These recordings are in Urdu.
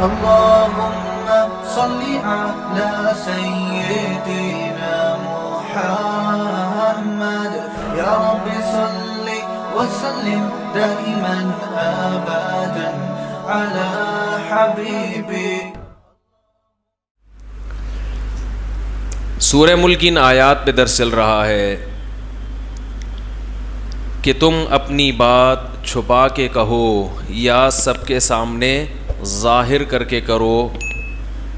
اللهم صل على سيدنا محمد يا رب صل وسلم دائما ابدا على حبيبي. سورہ ملک ان آیات پہ درس چل رہا ہے کہ تم اپنی بات چھپا کے کہو یا سب کے سامنے ظاہر کر کے کرو.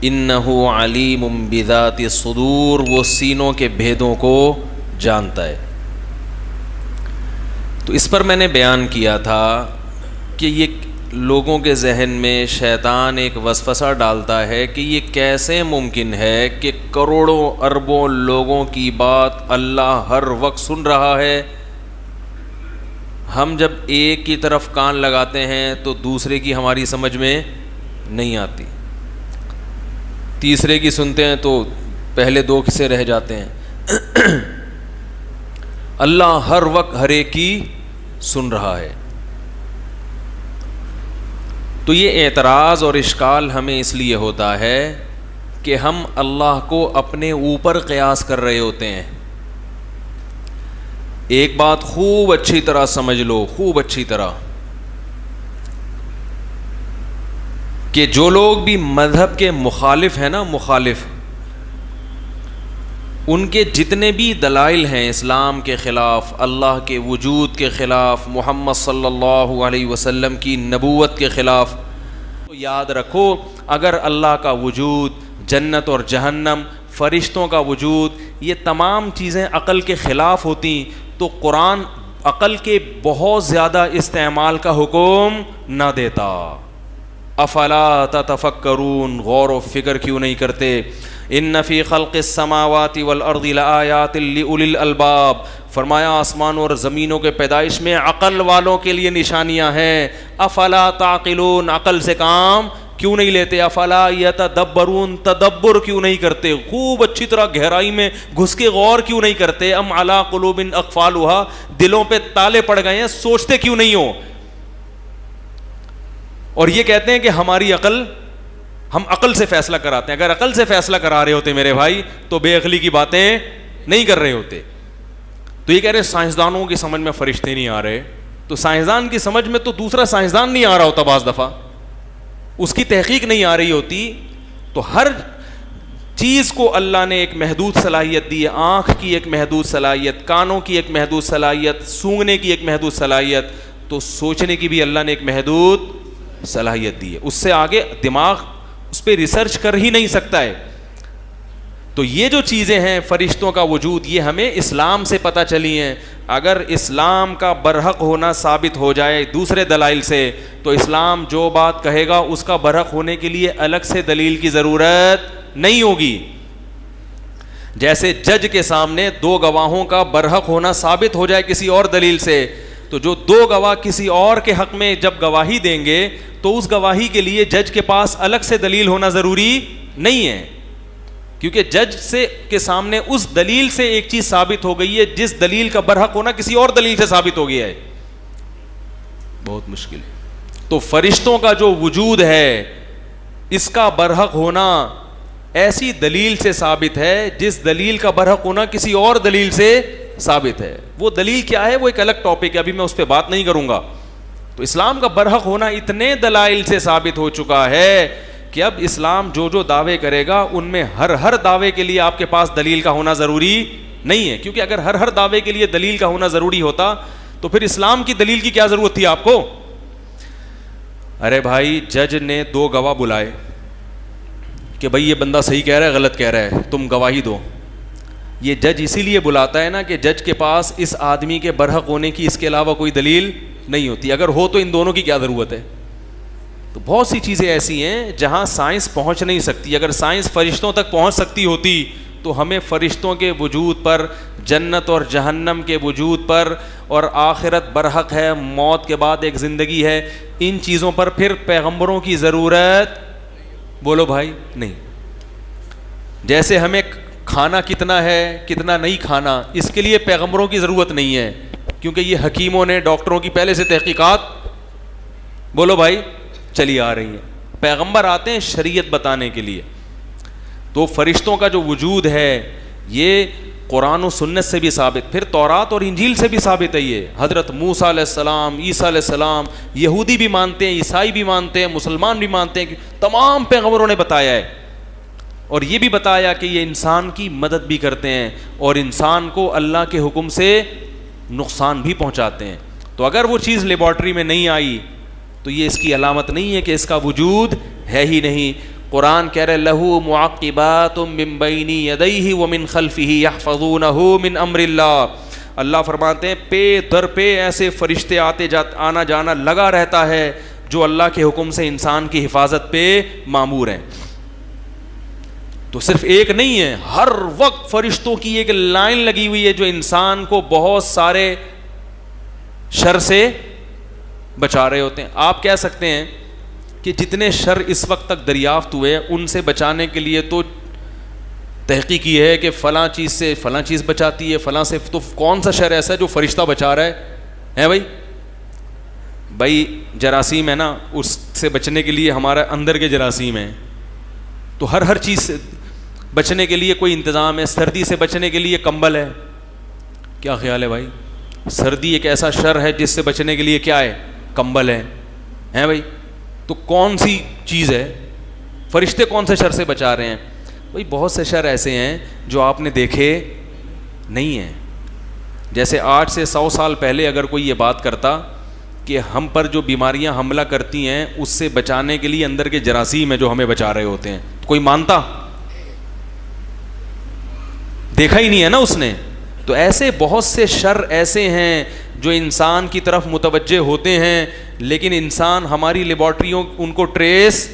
انہ علیم بذات الصدور، وہ سینوں کے بھیدوں کو جانتا ہے. تو اس پر میں نے بیان کیا تھا کہ یہ لوگوں کے ذہن میں شیطان ایک وسوسہ ڈالتا ہے کہ یہ کیسے ممکن ہے کہ کروڑوں اربوں لوگوں کی بات اللہ ہر وقت سن رہا ہے، ہم جب ایک کی طرف کان لگاتے ہیں تو دوسرے کی ہماری سمجھ میں نہیں آتی، تیسرے کی سنتے ہیں تو پہلے دو سے رہ جاتے ہیں. اللہ ہر وقت ہر ایک کی سن رہا ہے. تو یہ اعتراض اور اشکال ہمیں اس لیے ہوتا ہے کہ ہم اللہ کو اپنے اوپر قیاس کر رہے ہوتے ہیں. ایک بات خوب اچھی طرح سمجھ لو، خوب اچھی طرح، کہ جو لوگ بھی مذہب کے مخالف ہیں نا، مخالف، ان کے جتنے بھی دلائل ہیں اسلام کے خلاف، اللہ کے وجود کے خلاف، محمد صلی اللہ علیہ وسلم کی نبوت کے خلاف، تو یاد رکھو اگر اللہ کا وجود، جنت اور جہنم، فرشتوں کا وجود، یہ تمام چیزیں عقل کے خلاف ہوتی تو قرآن عقل کے بہت زیادہ استعمال کا حکم نہ دیتا. افلا تتفکرون، غور و فکر کیوں نہیں کرتے؟ ان فی خلق السماوات والارض لآیات لأولی الالباب، فرمایا آسمانوں اور زمینوں کے پیدائش میں عقل والوں کے لیے نشانیاں ہیں. افلا تعقلون، عقل سے کام کیوں نہیں لیتے؟ افلا یتدبرون، تدبر کیوں نہیں کرتے؟ خوب اچھی طرح گہرائی میں گھس کے غور کیوں نہیں کرتے؟ ام علی قلوب اقفالها، دلوں پہ تالے پڑ گئے ہیں، سوچتے کیوں نہیں ہو؟ اور یہ کہتے ہیں کہ ہماری عقل، ہم عقل سے فیصلہ کراتے ہیں. اگر عقل سے فیصلہ کرا رہے ہوتے میرے بھائی تو بے عقلی کی باتیں نہیں کر رہے ہوتے. تو یہ کہہ رہے ہیں سائنسدانوں کی سمجھ میں فرشتے نہیں آ رہے، تو سائنسدان کی سمجھ میں تو دوسرا سائنسدان نہیں آ رہا ہوتا، بعض دفعہ اس کی تحقیق نہیں آ رہی ہوتی. تو ہر چیز کو اللہ نے ایک محدود صلاحیت دی ہے. آنکھ کی ایک محدود صلاحیت، کانوں کی ایک محدود صلاحیت، سونگھنے کی ایک محدود صلاحیت، تو سوچنے کی بھی اللہ نے ایک محدود صلاحیت دی ہے. اس سے آگے دماغ اس پہ ریسرچ کر ہی نہیں سکتا ہے. تو یہ جو چیزیں ہیں فرشتوں کا وجود، یہ ہمیں اسلام سے پتہ چلی ہیں. اگر اسلام کا برحق ہونا ثابت ہو جائے دوسرے دلائل سے تو اسلام جو بات کہے گا اس کا برحق ہونے کے لیے الگ سے دلیل کی ضرورت نہیں ہوگی. جیسے جج کے سامنے دو گواہوں کا برحق ہونا ثابت ہو جائے کسی اور دلیل سے، تو جو دو گواہ کسی اور کے حق میں جب گواہی دیں گے تو اس گواہی کے لیے جج کے پاس الگ سے دلیل ہونا ضروری نہیں ہے، کیونکہ جج سے کے سامنے اس دلیل سے ایک چیز ثابت ہو گئی ہے جس دلیل کا برحق ہونا کسی اور دلیل سے ثابت ہو گیا ہے. بہت مشکل ہے. تو فرشتوں کا جو وجود ہے اس کا برحق ہونا ایسی دلیل سے ثابت ہے جس دلیل کا برحق ہونا کسی اور دلیل سے ثابت ہے. وہ دلیل کیا ہے وہ ایک الگ ٹاپک ہے، ابھی میں اس پہ بات نہیں کروں گا. تو اسلام کا برحق ہونا اتنے دلائل سے ثابت ہو چکا ہے کہ اب اسلام جو جو دعوے کرے گا ان میں ہر دعوے کے لیے آپ کے پاس دلیل کا ہونا ضروری نہیں ہے. کیونکہ اگر ہر دعوے کے لیے دلیل کا ہونا ضروری ہوتا تو پھر اسلام کی دلیل کی کیا ضرورت تھی آپ کو؟ ارے بھائی جج نے دو گواہ بلائے کہ بھائی یہ بندہ صحیح کہہ رہا ہے غلط کہہ رہا ہے، تم گواہی دو. یہ جج اسی لیے بلاتا ہے نا کہ جج کے پاس اس آدمی کے برحق ہونے کی اس کے علاوہ کوئی دلیل نہیں ہوتی. اگر ہو تو ان دونوں کی کیا ضرورت ہے؟ تو بہت سی چیزیں ایسی ہیں جہاں سائنس پہنچ نہیں سکتی. اگر سائنس فرشتوں تک پہنچ سکتی ہوتی تو ہمیں فرشتوں کے وجود پر، جنت اور جہنم کے وجود پر، اور آخرت برحق ہے، موت کے بعد ایک زندگی ہے، ان چیزوں پر پھر پیغمبروں کی ضرورت، بولو بھائی، نہیں. جیسے ہمیں کھانا کتنا ہے کتنا نہیں کھانا اس کے لیے پیغمبروں کی ضرورت نہیں ہے، کیونکہ یہ حکیموں نے، ڈاکٹروں کی پہلے سے تحقیقات، بولو بھائی، چلی آ رہی ہیں. پیغمبر آتے ہیں شریعت بتانے کے لیے. تو فرشتوں کا جو وجود ہے یہ قرآن و سنت سے بھی ثابت, پھر تورات اور انجیل سے بھی ثابت ہے. یہ حضرت موسیٰ علیہ السلام, عیسیٰ علیہ السلام, یہودی بھی مانتے ہیں, عیسائی بھی مانتے ہیں, مسلمان بھی مانتے ہیں کہ تمام پیغمبروں نے بتایا ہے. اور یہ بھی بتایا کہ یہ انسان کی مدد بھی کرتے ہیں اور انسان کو اللہ کے حکم سے نقصان بھی پہنچاتے ہیں. تو اگر وہ چیز لیبارٹری میں نہیں آئی تو یہ اس کی علامت نہیں ہے کہ اس کا وجود ہے ہی نہیں. قرآن کہہ رہے لہو معقبات من بین یدیہ ومن خلفہ یحفظونہ من امر اللہ. اللہ فرماتے ہیں پے در پہ ایسے فرشتے آنا جانا لگا رہتا ہے جو اللہ کے حکم سے انسان کی حفاظت پہ مامور ہیں. تو صرف ایک نہیں ہے, ہر وقت فرشتوں کی ایک لائن لگی ہوئی ہے جو انسان کو بہت سارے شر سے بچا رہے ہوتے ہیں. آپ کہہ سکتے ہیں کہ جتنے شر اس وقت تک دریافت ہوئے ان سے بچانے کے لیے تو تحقیق یہ ہے کہ فلاں چیز سے فلاں چیز بچاتی ہے, فلاں سے, تو کون سا شر ایسا ہے جو فرشتہ بچا رہا ہے بھائی جراثیم ہے نا, اس سے بچنے کے لیے ہمارا اندر کے جراثیم ہیں, تو ہر چیز سے بچنے کے لیے کوئی انتظام ہے. سردی سے بچنے کے لیے کمبل ہے. کیا خیال ہے بھائی؟ سردی ایک ایسا شر ہے جس سے بچنے کے لیے کیا ہے؟ کمبل ہے بھائی. تو کون سی چیز ہے؟ فرشتے کون سے شر سے بچا رہے ہیں؟ بھائی بہت سے شر ایسے ہیں جو آپ نے دیکھے نہیں ہیں. جیسے آج سے 100 سال پہلے اگر کوئی یہ بات کرتا کہ ہم پر جو بیماریاں حملہ کرتی ہیں اس سے بچانے کے لیے اندر کے جراثیم ہیں جو ہمیں بچا رہے ہوتے ہیں, کوئی مانتا؟ دیکھا ہی نہیں ہے نا اس نے. تو ایسے بہت سے شر ایسے ہیں جو انسان کی طرف متوجہ ہوتے ہیں, لیکن انسان ہماری لیبارٹریوں ان کو ٹریس,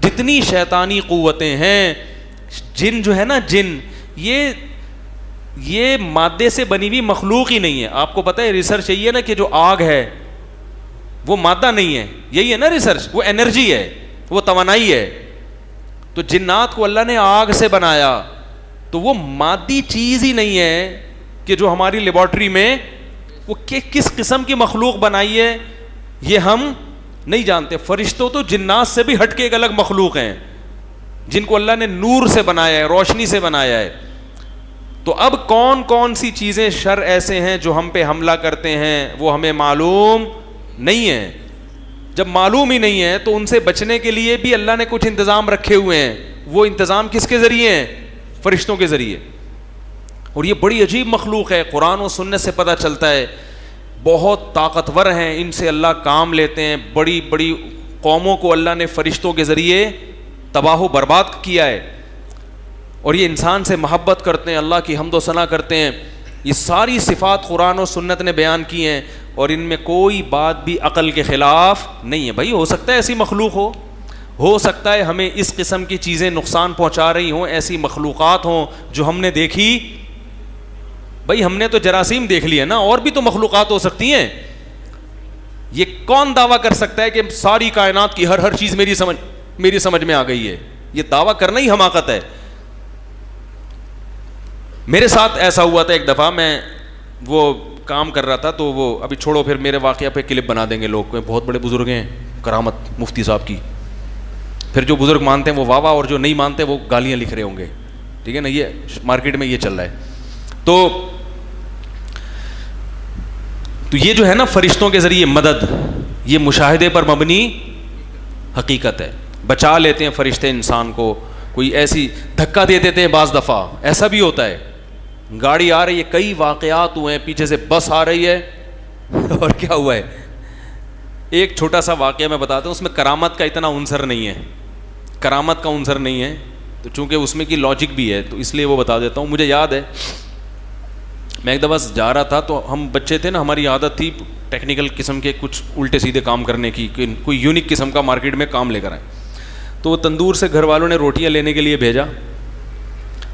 جتنی شیطانی قوتیں ہیں, جن جو ہے نا جن, یہ مادے سے بنی ہوئی مخلوق ہی نہیں ہے. آپ کو پتہ ہے ریسرچ یہی ہے نا کہ جو آگ ہے وہ مادہ نہیں ہے, یہی ہے نا ریسرچ, وہ انرجی ہے, وہ توانائی ہے. تو جنات کو اللہ نے آگ سے بنایا, تو وہ مادی چیز ہی نہیں ہے کہ جو ہماری لیبارٹری میں وہ کس قسم کی مخلوق بنائی ہے یہ ہم نہیں جانتے. فرشتوں تو جنات سے بھی ہٹ کے ایک الگ مخلوق ہیں جن کو اللہ نے نور سے بنایا ہے, روشنی سے بنایا ہے. تو اب کون سی چیزیں شر ایسے ہیں جو ہم پہ حملہ کرتے ہیں وہ ہمیں معلوم نہیں ہے. جب معلوم ہی نہیں ہے تو ان سے بچنے کے لیے بھی اللہ نے کچھ انتظام رکھے ہوئے ہیں. وہ انتظام کس کے ذریعے ہیں؟ فرشتوں کے ذریعے. اور یہ بڑی عجیب مخلوق ہے, قرآن و سنت سے پتہ چلتا ہے, بہت طاقتور ہیں, ان سے اللہ کام لیتے ہیں. بڑی بڑی قوموں کو اللہ نے فرشتوں کے ذریعے تباہ و برباد کیا ہے. اور یہ انسان سے محبت کرتے ہیں, اللہ کی حمد و ثنا کرتے ہیں. یہ ساری صفات قرآن و سنت نے بیان کی ہیں, اور ان میں کوئی بات بھی عقل کے خلاف نہیں ہے. بھائی ہو سکتا ہے ایسی مخلوق ہو سکتا ہے ہمیں اس قسم کی چیزیں نقصان پہنچا رہی ہوں, ایسی مخلوقات ہوں جو ہم نے دیکھی. بھائی ہم نے تو جراثیم دیکھ لیا نا, اور بھی تو مخلوقات ہو سکتی ہیں. یہ کون دعویٰ کر سکتا ہے کہ ساری کائنات کی ہر چیز میری سمجھ میں آ گئی ہے؟ یہ دعویٰ کرنا ہی حماقت ہے. میرے ساتھ ایسا ہوا تھا ایک دفعہ, میں وہ کام کر رہا تھا, تو وہ ابھی چھوڑو, پھر میرے واقعہ پہ کلپ بنا دیں گے لوگ, بہت بڑے بزرگ ہیں, کرامت مفتی صاحب کی. پھر جو بزرگ مانتے ہیں وہ واہ واہ, اور جو نہیں مانتے وہ گالیاں لکھ رہے ہوں گے. ٹھیک ہے نا, یہ مارکیٹ میں یہ چل رہا ہے. تو یہ جو ہے نا فرشتوں کے ذریعے مدد, یہ مشاہدے پر مبنی حقیقت ہے. بچا لیتے ہیں فرشتے انسان کو. کوئی ایسی دھکا دے دیتے ہیں, بعض دفعہ ایسا بھی ہوتا ہے, گاڑی آ رہی ہے, کئی واقعات ہوئے ہیں, پیچھے سے بس آ رہی ہے, اور کیا ہوا ہے. ایک چھوٹا سا واقعہ میں بتاتا ہوں, اس میں کرامت کا اتنا عنصر نہیں ہے, کرامت کا عنصر نہیں ہے, تو چونکہ اس میں کی لاجک بھی ہے تو اس لیے وہ بتا دیتا ہوں. مجھے یاد ہے میں ایک دفعہ جا رہا تھا, تو ہم بچے تھے نا, ہماری عادت تھی ٹیکنیکل قسم کے کچھ الٹے سیدھے کام کرنے کی, کوئی یونیک قسم کا مارکیٹ میں کام لے کر آئے. تو وہ تندور سے گھر والوں نے روٹیاں لینے کے لیے بھیجا,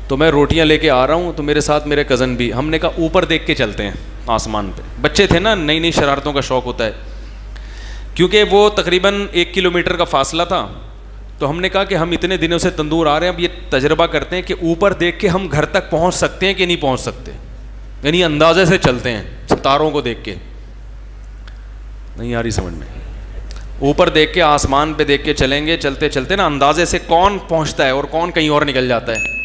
تو میں روٹیاں لے کے آ رہا ہوں, تو میرے ساتھ میرے کزن بھی. ہم نے کہا اوپر دیکھ کے چلتے ہیں آسمان پہ. بچے تھے نا, نئی نئی شرارتوں کا شوق ہوتا ہے. کیونکہ وہ تقریباً 1 کلومیٹر کا فاصلہ تھا, تو ہم نے کہا کہ ہم اتنے دنوں سے تندور آ رہے ہیں, اب یہ تجربہ کرتے ہیں کہ اوپر دیکھ کے ہم گھر تک پہنچ سکتے ہیں کہ نہیں پہنچ سکتے. یعنی اندازے سے چلتے ہیں ستاروں کو دیکھ کے. نہیں آ رہی سمجھ میں؟ اوپر دیکھ کے, آسمان پہ دیکھ کے چلیں گے, چلتے چلتے نا اندازے سے کون پہنچتا ہے اور کون کہیں اور نکل جاتا ہے.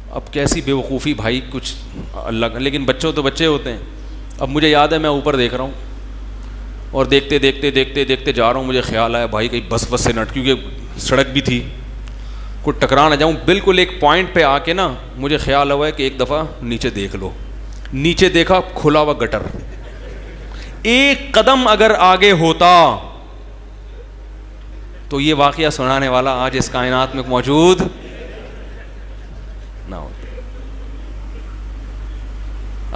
اب کیسی بے وقوفی بھائی, کچھ اللہ کا, لیکن بچوں تو بچے ہوتے ہیں. اب مجھے یاد ہے میں اوپر دیکھ رہا ہوں اور دیکھتے دیکھتے دیکھتے دیکھتے جا رہا ہوں, مجھے خیال آیا بھائی کہیں بس سے نٹ, کیونکہ سڑک بھی تھی, کوئی ٹکرا نہ جاؤں. بالکل ایک پوائنٹ پہ آ کے نا مجھے خیال ہوا ہے کہ ایک دفعہ نیچے دیکھ لو. نیچے دیکھا, کھلا ہوا گٹر, ایک قدم اگر آگے ہوتا تو یہ واقعہ سنانے والا آج اس کائنات میں موجود نہ ہوتا.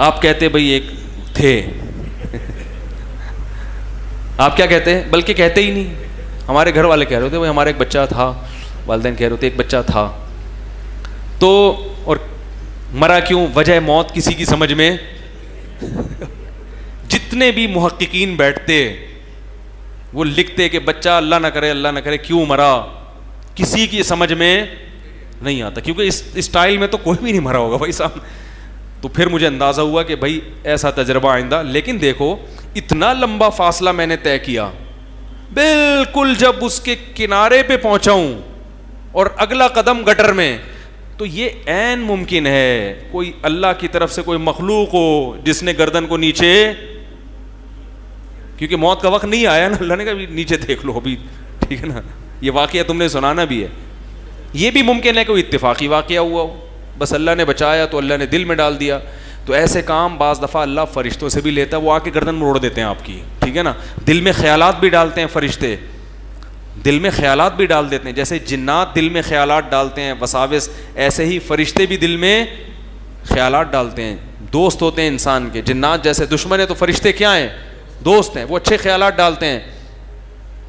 آپ کہتے بھائی ایک تھے, آپ کیا کہتے ہیں, بلکہ کہتے ہی نہیں, ہمارے گھر والے کہہ رہے تھے بھائی ہمارا ایک بچہ تھا, والدین کہہ رہے تھے ایک بچہ تھا. تو اور مرا کیوں, وجہ موت کسی کی سمجھ میں, جتنے بھی محققین بیٹھتے وہ لکھتے کہ بچہ اللہ نہ کرے کیوں مرا, کسی کی سمجھ میں نہیں آتا, کیونکہ اس اسٹائل میں تو کوئی بھی نہیں مرا ہوگا بھائی صاحب. تو پھر مجھے اندازہ ہوا کہ بھائی ایسا تجربہ آئندہ. لیکن دیکھو اتنا لمبا فاصلہ میں نے طے کیا, بالکل جب اس کے کنارے پہ پہنچا ہوں اور اگلا قدم گٹر میں, تو یہ عین ممکن ہے کوئی اللہ کی طرف سے کوئی مخلوق ہو جس نے گردن کو نیچے, کیونکہ موت کا وقت نہیں آیا نا, اللہ نے کہا نیچے دیکھ لو ابھی, ٹھیک ہے نا. یہ واقعہ تم نے سنانا بھی ہے. یہ بھی ممکن ہے کوئی اتفاقی واقعہ ہوا ہو, بس اللہ نے بچایا تو اللہ نے دل میں ڈال دیا. تو ایسے کام بعض دفعہ اللہ فرشتوں سے بھی لیتا ہے, وہ آ کے گردن موڑ دیتے ہیں آپ کی, ٹھیک ہے نا. دل میں خیالات بھی ڈالتے ہیں فرشتے, دل میں خیالات بھی ڈال دیتے ہیں. جیسے جنات دل میں خیالات ڈالتے ہیں, وساوس, ایسے ہی فرشتے بھی دل میں خیالات ڈالتے ہیں. دوست ہوتے ہیں انسان کے, جنات جیسے دشمن ہیں تو فرشتے کیا ہیں, دوست ہیں, وہ اچھے خیالات ڈالتے ہیں.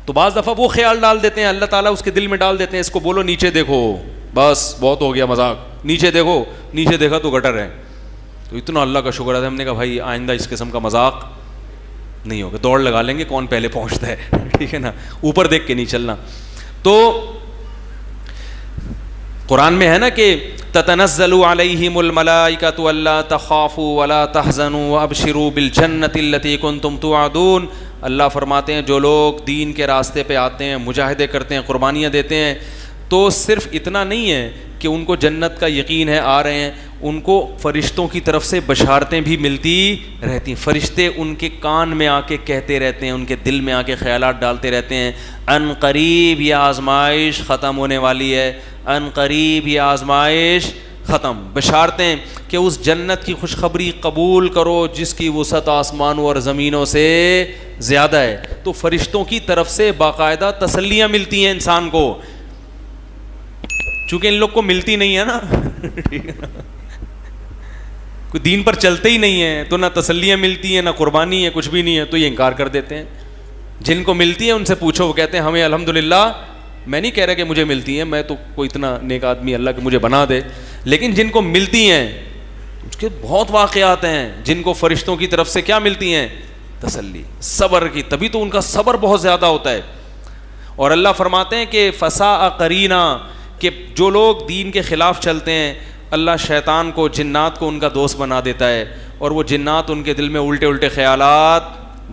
تو بعض دفعہ وہ خیال ڈال دیتے ہیں, اللہ تعالیٰ اس کے دل میں ڈال دیتے ہیں, اس کو بولو نیچے دیکھو, بس بہت ہو گیا مذاق, نیچے دیکھو, نیچے دیکھا تو گٹر ہے. تو اتنا اللہ کا شکر ہے, ہم نے کہا بھائی آئندہ اس قسم کا مذاق نہیں ہوگا, دوڑ لگا لیں گے کون پہلے پہنچتا ہے, ٹھیک ہے نا. اوپر دیکھ کے نہیں چلنا. تو قرآن میں ہے نا کہ تتنزل علیہم الملائکۃ الا تخافوا ولا تحزنوا وابشروا بالجنۃ التي کنتم توعدون. اللہ فرماتے ہیں جو لوگ دین کے راستے پہ آتے ہیں, مجاہدے کرتے ہیں, قربانیاں دیتے ہیں, تو صرف اتنا نہیں ہے کہ ان کو جنت کا یقین ہے, آ رہے ہیں, ان کو فرشتوں کی طرف سے بشارتیں بھی ملتی رہتی ہیں. فرشتے ان کے کان میں آ کے کہتے رہتے ہیں, ان کے دل میں آ کے خیالات ڈالتے رہتے ہیں, ان قریب یہ آزمائش ختم ہونے والی ہے, ان قریب یہ آزمائش ختم. بشارتیں کہ اس جنت کی خوشخبری قبول کرو جس کی وسعت آسمانوں اور زمینوں سے زیادہ ہے. تو فرشتوں کی طرف سے باقاعدہ تسلیاں ملتی ہیں انسان کو, چونکہ ان لوگ کو ملتی نہیں ہے نا, کوئی دین پر چلتے ہی نہیں ہے, تو نہ تسلیاں ملتی ہیں, نہ قربانی ہے, کچھ بھی نہیں ہے, تو یہ انکار کر دیتے ہیں. جن کو ملتی ہے ان سے پوچھو, وہ کہتے ہیں ہمیں الحمدللہ, میں نہیں کہہ رہا کہ مجھے ملتی ہیں, میں تو کوئی اتنا نیک آدمی اللہ کہ مجھے بنا دے, لیکن جن کو ملتی ہیں اس کے بہت واقعات ہیں جن کو فرشتوں کی طرف سے کیا ملتی ہیں, تسلی, صبر کی. تبھی تو ان کا صبر بہت زیادہ ہوتا ہے. اور اللہ فرماتے ہیں کہ فساء قرینا, کہ جو لوگ دین کے خلاف چلتے ہیں اللہ شیطان کو, جنات کو ان کا دوست بنا دیتا ہے, اور وہ جنات ان کے دل میں الٹے الٹے خیالات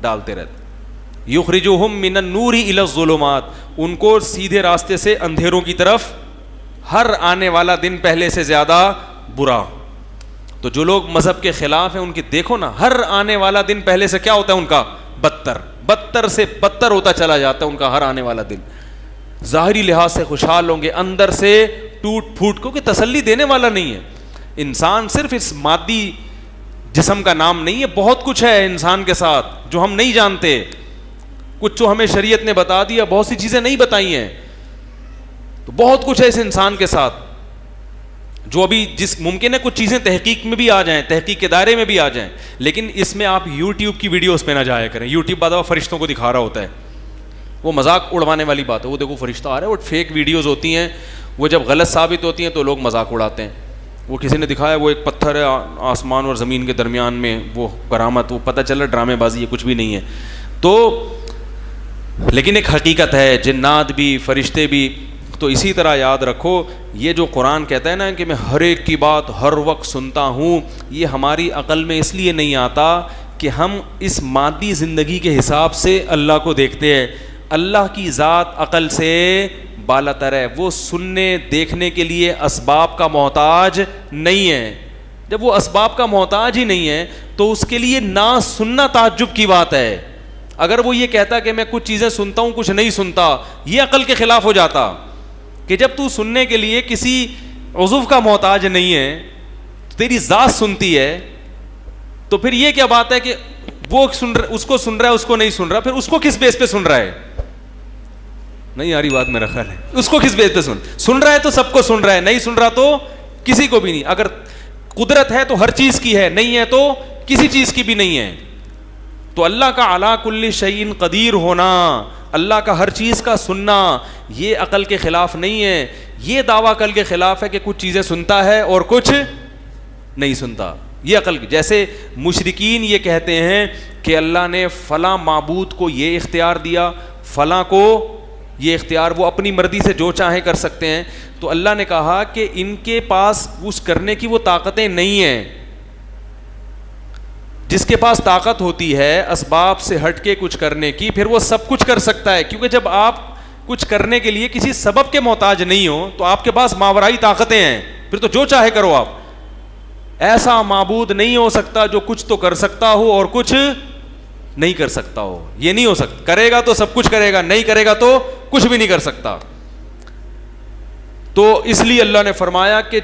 ڈالتے رہتے. یخرجوہم من النور الی الظلمات, ان کو سیدھے راستے سے اندھیروں کی طرف, ہر آنے والا دن پہلے سے زیادہ برا. تو جو لوگ مذہب کے خلاف ہیں ان کی دیکھو نا, ہر آنے والا دن پہلے سے کیا ہوتا ہے ان کا, بدتر, بدتر سے بدتر ہوتا چلا جاتا ہے ان کا ہر آنے والا دن. ظاہری لحاظ سے خوشحال ہوں گے, اندر سے ٹوٹ پھوٹ, کیونکہ تسلی دینے والا نہیں ہے. انسان صرف اس مادی جسم کا نام نہیں ہے, بہت کچھ ہے انسان کے ساتھ جو ہم نہیں جانتے. کچھ جو ہمیں شریعت نے بتا دیا, بہت سی چیزیں نہیں بتائی ہیں. تو بہت کچھ ہے اس انسان کے ساتھ جو ابھی جس ممکن ہے کچھ چیزیں تحقیق میں بھی آ جائیں, تحقیق کے دائرے میں بھی آ جائیں, لیکن اس میں آپ یوٹیوب کی ویڈیوز پہ نہ جایا کریں. یوٹیوب بعد فرشتوں کو دکھا رہا ہوتا ہے, وہ مذاق اڑوانے والی بات ہے. وہ دیکھو فرشتہ آ رہا ہے, وہ فیک ویڈیوز ہوتی ہیں, وہ جب غلط ثابت ہوتی ہیں تو لوگ مذاق اڑاتے ہیں. وہ کسی نے دکھایا وہ ایک پتھر ہے آسمان اور زمین کے درمیان میں, وہ کرامت, وہ پتہ چلا ڈرامے بازی ہے, کچھ بھی نہیں ہے. تو لیکن ایک حقیقت ہے, جنات بھی فرشتے بھی. تو اسی طرح یاد رکھو, یہ جو قرآن کہتا ہے نا کہ میں ہر ایک کی بات ہر وقت سنتا ہوں, یہ ہماری عقل میں اس لیے نہیں آتا کہ ہم اس مادی زندگی کے حساب سے اللہ کو دیکھتے ہیں. اللہ کی ذات عقل سے بالاتر ہے, وہ سننے دیکھنے کے لیے اسباب کا محتاج نہیں ہے. جب وہ اسباب کا محتاج ہی نہیں ہے تو اس کے لیے نہ سننا تعجب کی بات ہے. اگر وہ یہ کہتا کہ میں کچھ چیزیں سنتا ہوں کچھ نہیں سنتا, یہ عقل کے خلاف ہو جاتا. کہ جب تو سننے کے لیے کسی عضو کا محتاج نہیں ہے, تیری ذات سنتی ہے, تو پھر یہ کیا بات ہے کہ وہ اس کو سن رہا ہے اس کو نہیں سن رہا, پھر اس کو کس بیس پہ سن رہا ہے؟ نہیں آ رہی بات میرا خیال ہے. اس کو کس بیس پہ سن رہا ہے؟ تو سب کو سن رہا ہے, نہیں سن رہا تو کسی کو بھی نہیں. اگر قدرت ہے تو ہر چیز کی ہے, نہیں ہے تو کسی چیز کی بھی نہیں ہے. تو اللہ کا علی کل شیء قدیر ہونا, اللہ کا ہر چیز کا سننا, یہ عقل کے خلاف نہیں ہے. یہ دعویٰ عقل کے خلاف ہے کہ کچھ چیزیں سنتا ہے اور کچھ نہیں سنتا. یہ عقل, جیسے مشرکین یہ کہتے ہیں کہ اللہ نے فلاں معبود کو یہ اختیار دیا, فلاں کو یہ اختیار, وہ اپنی مرضی سے جو چاہیں کر سکتے ہیں. تو اللہ نے کہا کہ ان کے پاس اس کرنے کی وہ طاقتیں نہیں ہیں. جس کے پاس طاقت ہوتی ہے اسباب سے ہٹ کے کچھ کرنے کی, پھر وہ سب کچھ کر سکتا ہے. کیونکہ جب آپ کچھ کرنے کے لیے کسی سبب کے محتاج نہیں ہو تو آپ کے پاس ماورائی طاقتیں ہیں, پھر تو جو چاہے کرو آپ. ایسا معبود نہیں ہو سکتا جو کچھ تو کر سکتا ہو اور کچھ نہیں کر سکتا ہو. یہ نہیں ہو سکتا. کرے گا تو سب کچھ کرے گا, نہیں کرے گا تو کچھ بھی نہیں کر سکتا. تو اس لیے اللہ نے فرمایا کہ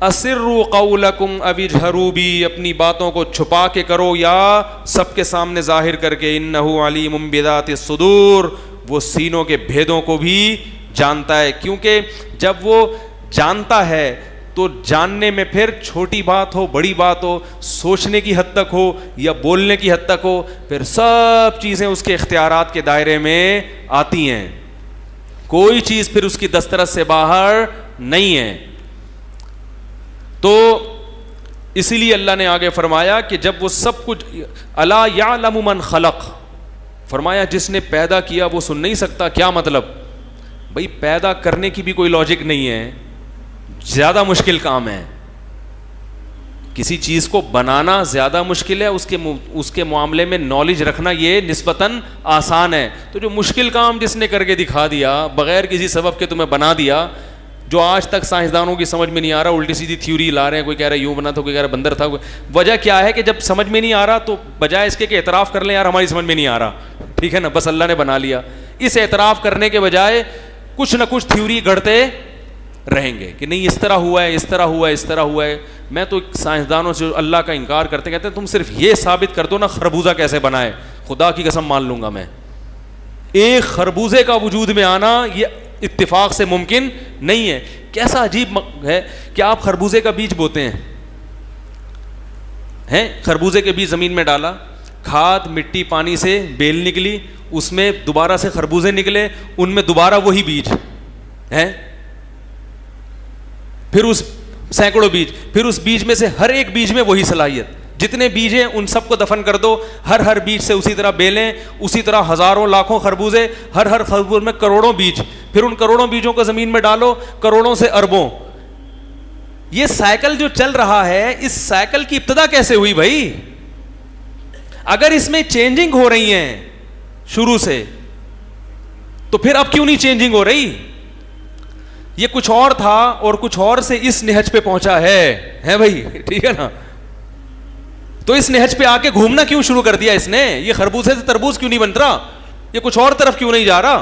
اسروا قولکم او اجہروا بی, اپنی باتوں کو چھپا کے کرو یا سب کے سامنے ظاہر کر کے. انہ علیم بذات الصدور, وہ سینوں کے بھیدوں کو بھی جانتا ہے. کیونکہ جب وہ جانتا ہے تو جاننے میں پھر چھوٹی بات ہو بڑی بات ہو, سوچنے کی حد تک ہو یا بولنے کی حد تک ہو, پھر سب چیزیں اس کے اختیارات کے دائرے میں آتی ہیں. کوئی چیز پھر اس کی دسترس سے باہر نہیں ہے. تو اسی لیے اللہ نے آگے فرمایا کہ جب وہ سب کچھ, الا یعلم من خلق, فرمایا جس نے پیدا کیا وہ سن نہیں سکتا. کیا مطلب بھائی؟ پیدا کرنے کی بھی کوئی لاجک نہیں ہے, زیادہ مشکل کام ہے. کسی چیز کو بنانا زیادہ مشکل ہے, اس کے معاملے میں نالج رکھنا یہ نسبتاً آسان ہے. تو جو مشکل کام جس نے کر کے دکھا دیا بغیر کسی سبب کے تمہیں بنا دیا, جو آج تک سائنسدانوں کی سمجھ میں نہیں آ رہا, الٹی سیدھی تھیوری لا رہے ہیں, کوئی کہہ رہا ہے یوں بنا تھا, کوئی کہہ رہا ہے بندر تھا. وجہ کیا ہے کہ جب سمجھ میں نہیں آ رہا تو بجائے اس کے کہ اعتراف کر لیں یار ہماری سمجھ میں نہیں آ رہا, ٹھیک ہے نا, بس اللہ نے بنا لیا, اس اعتراف کرنے کے بجائے کچھ نہ کچھ تھیوری گھڑتے رہیں گے کہ نہیں اس طرح ہوا ہے, اس طرح ہوا ہے, اس طرح ہوا ہے. میں تو سائنسدانوں سے اللہ کا انکار کرتے کہتے ہیں تم صرف یہ ثابت کر دو نا خربوزہ کیسے بنا ہے, خدا کی قسم مان لوں گا میں. ایک خربوزے کا وجود میں آنا یہ اتفاق سے ممکن نہیں ہے. کیسا عجیب ہے کہ آپ خربوزے کا بیج بوتے ہیں, خربوزے کے بیج زمین میں ڈالا, کھاد مٹی پانی سے بیل نکلی, اس میں دوبارہ سے خربوزے نکلے, ان میں دوبارہ وہی بیج ہیں, پھر اس سینکڑوں بیج, پھر اس بیج میں سے ہر ایک بیج میں وہی صلاحیت. جتنے بیج ہیں ان سب کو دفن کر دو, ہر بیج سے اسی طرح بیلیں, اسی طرح ہزاروں لاکھوں خربوزے, ہر خربوز میں کروڑوں بیج, پھر ان کروڑوں بیجوں کو زمین میں ڈالو, کروڑوں سے اربوں. یہ سائیکل جو چل رہا ہے, اس سائیکل کی ابتدا کیسے ہوئی بھائی؟ اگر اس میں چینجنگ ہو رہی ہیں شروع سے تو پھر اب کیوں نہیں چینجنگ ہو رہی؟ یہ کچھ اور تھا اور کچھ اور سے اس نہج پہ پہنچا ہے بھائی, ٹھیک ہے نا. تو اس نہج پہ آ کے گھومنا کیوں شروع کر دیا اس نے؟ یہ خربوزے سے تربوز کیوں نہیں بن رہا؟ یہ کچھ اور طرف کیوں نہیں جا رہا؟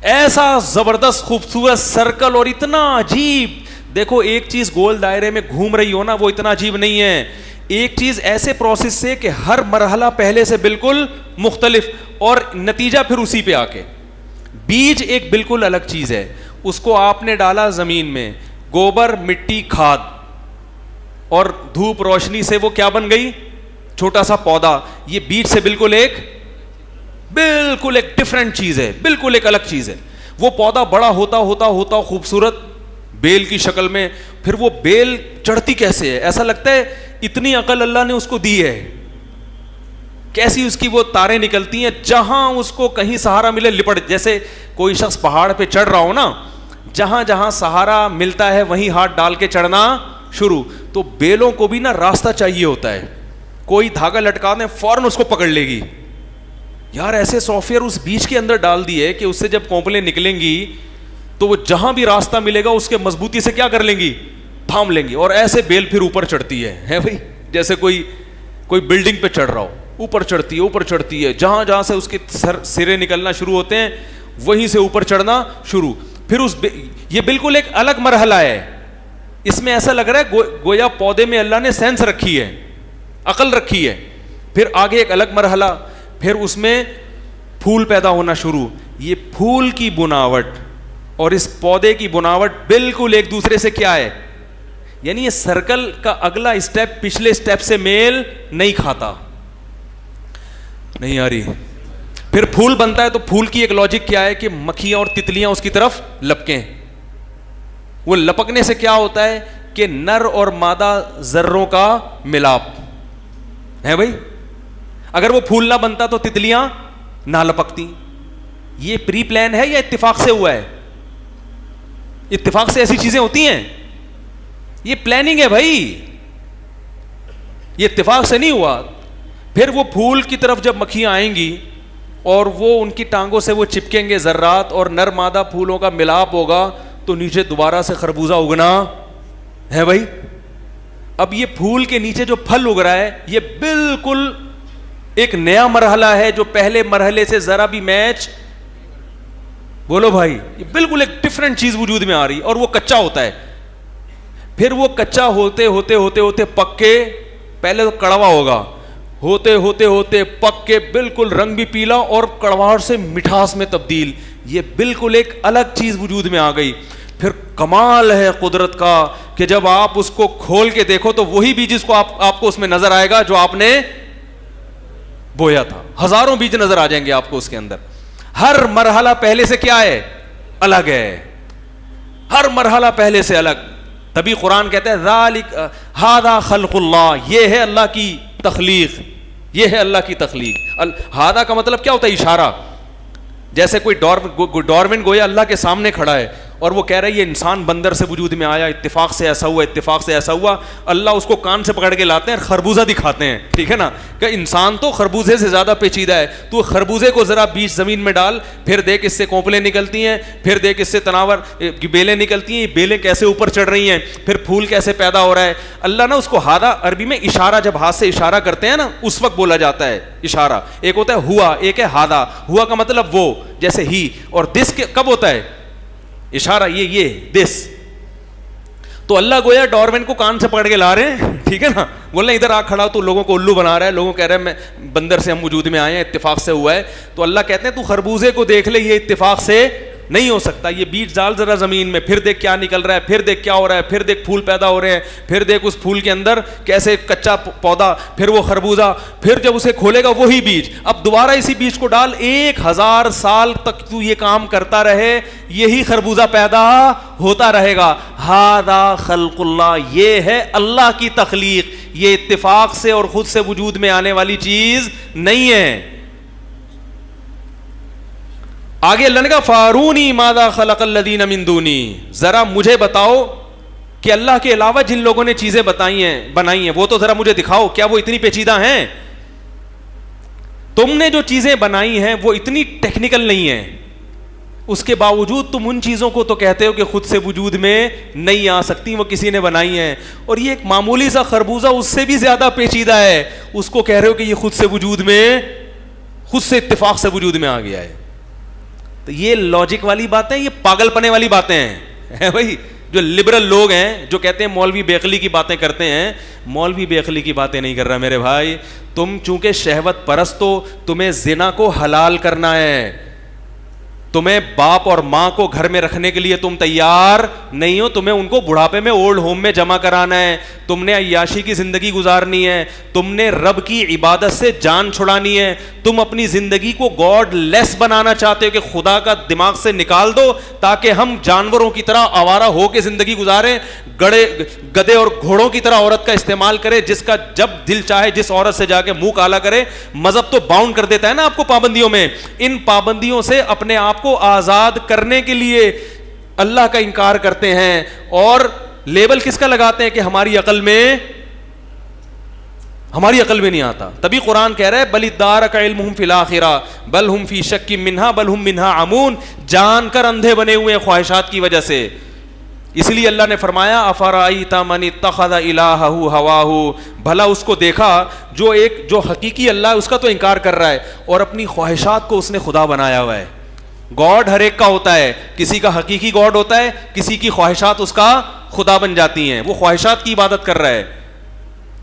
ایسا زبردست خوبصورت سرکل اور اتنا عجیب. دیکھو ایک چیز گول دائرے میں گھوم رہی ہو نا, وہ اتنا عجیب نہیں ہے. ایک چیز ایسے پروسیس سے کہ ہر مرحلہ پہلے سے بالکل مختلف اور نتیجہ پھر اسی پہ آ کے. بیج ایک بالکل الگ چیز ہے, اس کو آپ نے ڈالا زمین میں, گوبر مٹی کھاد اور دھوپ روشنی سے وہ کیا بن گئی؟ چھوٹا سا پودا. یہ بیج سے بالکل ایک ڈفرینٹ چیز ہے, بالکل ایک الگ چیز ہے. وہ پودا بڑا ہوتا خوبصورت بیل کی شکل میں, پھر وہ بیل چڑھتی کیسے ہے؟ ایسا لگتا ہے اتنی عقل اللہ نے اس کو دی ہے, کیسی اس کی وہ تاریں نکلتی ہیں, جہاں اس کو کہیں سہارا ملے لپٹ. جیسے کوئی شخص پہاڑ پہ چڑھ رہا ہو نا, جہاں جہاں سہارا ملتا ہے وہیں ہاتھ ڈال کے چڑھنا شروع. تو بیلوں کو بھی نا راستہ چاہیے ہوتا ہے, کوئی دھاگا لٹکا دیں فوراً اس کو پکڑ لے گی. یار ایسے سافٹ ویئر اس بیج کے اندر ڈال دیے کہ اس سے جب کونپلیں نکلیں گی تو وہ جہاں بھی راستہ ملے گا اس کے مضبوطی سے کیا کر لیں گی, تھام لیں گی, اور ایسے بیل پھر اوپر چڑھتی ہے بھائی, جیسے کوئی بلڈنگ پہ چڑھ رہا ہو, اوپر چڑھتی ہے, جہاں جہاں سے اس کے سرے نکلنا شروع ہوتے ہیں وہیں سے اوپر چڑھنا شروع. پھر یہ بالکل ایک الگ مرحلہ ہے. اس میں ایسا لگ رہا ہے گویا پودے میں اللہ نے سینس رکھی ہے, عقل رکھی ہے. پھر آگے ایک الگ مرحلہ, پھر اس میں پھول پیدا ہونا شروع. یہ پھول کی بناوٹ اور اس پودے کی بناوٹ بالکل ایک دوسرے سے کیا ہے, یعنی یہ سرکل کا اگلا اسٹیپ پچھلے اسٹیپ سے میل نہیں کھاتا. نہیں آ رہی. پھر پھول بنتا ہے تو پھول کی ایک لاجک کیا ہے کہ مکھیاں اور تتلیاں اس کی طرف لپکیں. وہ لپکنے سے کیا ہوتا ہے کہ نر اور مادہ ذروں کا ملاپ ہے بھائی. اگر وہ پھول نہ بنتا تو تتلیاں نہ لپکتی. یہ پری پلان ہے یا اتفاق سے ہوا ہے؟ اتفاق سے ایسی چیزیں ہوتی ہیں, یہ پلاننگ ہے بھائی, یہ اتفاق سے نہیں ہوا. پھر وہ پھول کی طرف جب مکھیاں آئیں گی اور وہ ان کی ٹانگوں سے وہ چپکیں گے ذرات اور نر مادہ پھولوں کا ملاپ ہوگا تو نیچے دوبارہ سے خربوزہ اگنا ہے بھائی. اب یہ پھول کے نیچے جو پھل اگ رہا ہے یہ بالکل ایک نیا مرحلہ ہے جو پہلے مرحلے سے ذرا بھی میچ, بولو بھائی, یہ بالکل ایک ڈفرنٹ چیز وجود میں آ رہی اور وہ کچا ہوتا ہے. پھر وہ کچا ہوتے ہوتے ہوتے ہوتے پک کے, پہلے تو کڑوا ہوگا, ہوتے ہوتے ہوتے پک کے بالکل رنگ بھی پیلا اور کڑواہٹ سے مٹھاس میں تبدیل. یہ بالکل ایک الگ چیز وجود میں آ گئی. پھر کمال ہے قدرت کا کہ جب آپ اس کو کھول کے دیکھو تو وہی بیج جس کو آپ کو اس میں نظر آئے گا جو آپ نے بویا تھا. ہزاروں بیج نظر آ جائیں گے آپ کو اس کے اندر. ہر مرحلہ پہلے سے کیا ہے, الگ ہے. ہر مرحلہ پہلے سے الگ. تبھی قرآن کہتا ہے ذالک ھذا خلق اللہ, یہ ہے اللہ کی تخلیق, یہ ہے اللہ کی تخلیق. ھذا کا مطلب کیا ہوتا ہے, اشارہ. جیسے کوئی ڈارون گویا اللہ کے سامنے کھڑا ہے اور وہ کہہ رہا ہے یہ انسان بندر سے وجود میں آیا, اتفاق سے ایسا ہوا, اتفاق سے ایسا ہوا. اللہ اس کو کان سے پکڑ کے لاتے ہیں, خربوزہ دکھاتے ہیں, ٹھیک ہے نا, کہ انسان تو خربوزے سے زیادہ پیچیدہ ہے. تو خربوزے کو ذرا بیج زمین میں ڈال, پھر دیکھ اس سے کونپلیں نکلتی ہیں, پھر دیکھ اس سے تناور کی بیلیں نکلتی ہیں, یہ بیلیں کیسے اوپر چڑھ رہی ہیں, پھر پھول کیسے پیدا ہو رہا ہے. اللہ نا اس کو ھذا عربی میں اشارہ, جب ہاتھ سے اشارہ کرتے ہیں نا اس وقت بولا جاتا ہے اشارہ. ایک ہوتا ہے ہوا, ایک ہے ھذا. ہوا کا مطلب وہ, جیسے ہی, اور دس کب ہوتا ہے اشارہ, یہ دس. تو اللہ گویا ڈارون کو کان سے پکڑ کے لا رہے ہیں, ٹھیک ہے نا, بولنا ادھر آ کھڑا, تو لوگوں کو الو بنا رہا ہے. لوگوں کہہ رہے ہیں میں بندر سے ہم وجود میں آئے ہیں, اتفاق سے ہوا ہے. تو اللہ کہتے ہیں تو خربوزے کو دیکھ لے, یہ اتفاق سے نہیں ہو سکتا. یہ بیج ڈال ذرا زمین میں, پھر دیکھ کیا نکل رہا ہے, پھر دیکھ کیا ہو رہا ہے, پھر دیکھ پھول پیدا ہو رہے ہیں, پھر دیکھ اس پھول کے اندر کیسے کچا پودا, پھر وہ خربوزہ, پھر جب اسے کھولے گا وہی بیج. اب دوبارہ اسی بیج کو ڈال, 1000 سال تک تو یہ کام کرتا رہے, یہی خربوزہ پیدا ہوتا رہے گا. ھذا خلق اللہ, یہ ہے اللہ کی تخلیق. یہ اتفاق سے اور خود سے وجود میں آنے والی چیز نہیں ہے. آگے اللہ نے کہا فارونی ماذا خلق الذین من دونی, ذرا مجھے بتاؤ کہ اللہ کے علاوہ جن لوگوں نے چیزیں بنائی ہیں وہ تو ذرا مجھے دکھاؤ, کیا وہ اتنی پیچیدہ ہیں؟ تم نے جو چیزیں بنائی ہیں وہ اتنی ٹیکنیکل نہیں ہیں, اس کے باوجود تم ان چیزوں کو تو کہتے ہو کہ خود سے وجود میں نہیں آ سکتی, وہ کسی نے بنائی ہیں. اور یہ ایک معمولی سا خربوزہ اس سے بھی زیادہ پیچیدہ ہے, اس کو کہہ رہے ہو کہ یہ خود سے وجود میں, خود سے اتفاق سے وجود میں آ گیا ہے. تو یہ لاجک والی باتیں, یہ پاگل پنے والی باتیں ہیں بھائی. جو لبرل لوگ ہیں جو کہتے ہیں مولوی بے عقلی کی باتیں کرتے ہیں, مولوی بے عقلی کی باتیں نہیں کر رہا میرے بھائی. تم چونکہ شہوت پرست ہو, تمہیں زنا کو حلال کرنا ہے, تمہیں باپ اور ماں کو گھر میں رکھنے کے لیے تم تیار نہیں ہو, تمہیں ان کو بڑھاپے میں اولڈ ہوم میں جمع کرانا ہے, تم نے عیاشی کی زندگی گزارنی ہے, تم نے رب کی عبادت سے جان چھڑانی ہے, تم اپنی زندگی کو گاڈ لیس بنانا چاہتے ہو کہ خدا کا دماغ سے نکال دو تاکہ ہم جانوروں کی طرح آوارہ ہو کے زندگی گزاریں, گدے اور گھوڑوں کی طرح عورت کا استعمال کرے, جس کا جب دل چاہے جس عورت سے جا کے منہ کالا کرے. مذہب تو باؤنڈ کر دیتا ہے نا آپ کو پابندیوں میں. ان پابندیوں سے اپنے آپ کو آزاد کرنے کے لیے اللہ کا انکار کرتے ہیں اور لیبل کس کا لگاتے ہیں کہ ہماری عقل میں ہماری عقل میں نہیں آتا. تبھی قرآن کہہ رہا ہے بل ادارک علمہم فی الآخرہ بل ہم فی شک منہا بل ہم منہا عمون, جان کر اندھے بنے ہوئے ہیں خواہشات کی وجہ سے. اس لیے اللہ نے فرمایا افرأیت من اتخذ الہہ ہواہ, بھلا اس کو دیکھا جو حقیقی اللہ ہے اس کا تو انکار کر رہا ہے اور اپنی خواہشات کو اس نے خدا بنایا ہوا ہے. گاڈ ہر ایک کا ہوتا ہے, کسی کا حقیقی گاڈ ہوتا ہے, کسی کی خواہشات اس کا خدا بن جاتی ہیں, وہ خواہشات کی عبادت کر رہا ہے.